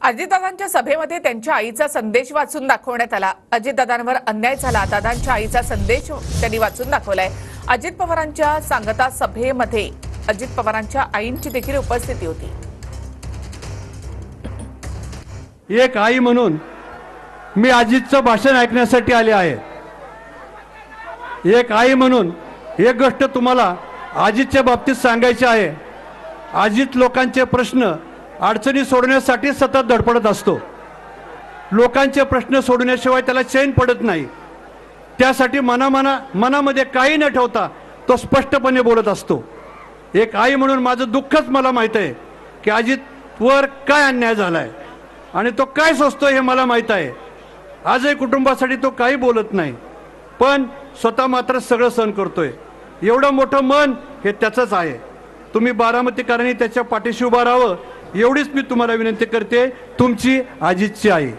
अजितदादांच्या सभेमध्ये त्यांच्या आईचा संदेश वाचून दाखवण्यात आला। अजितदादांवर अन्याय झाला, दादांच्या आईचा संदेश त्यांनी वाचून दाखवलाय। अजित पवारांच्या सांगता सभेमध्ये अजित पवारांच्या आईंची देखील उपस्थिती होती। एक आई म्हणून मी अजितचं भाषण ऐकण्यासाठी आले आहे। एक आई म्हणून एक गोष्ट तुम्हाला अजितच्या बाबतीत सांगायची आहे। अजित लोकांचे प्रश्न अडचणी सोडवण्यासाठी सतत धडपडत असतो। लोकांचे प्रश्न सोडवण्याशिवाय त्याला चैन पडत नाही। त्यासाठी मनामध्ये काही न ठेवता तो स्पष्टपणे बोलत असतो। एक आई म्हणून माझं दुःखच मला माहित आहे की अजितवर काय अन्याय झालाय आणि तो काय सोचतोय हे मला माहित आहे। आजही कुटुंबासाठी तो काही बोलत नाही, पण स्वतः मात्र सगळं सहन करतोय। एवढं मोठं मन हे त्याचंच आहे। तुम्ही बारामतीकरांनी त्याच्या पाठीशी उभा राहावं एवढीच मी तुम्हाला विनंती करते। तुमची अजितची आई।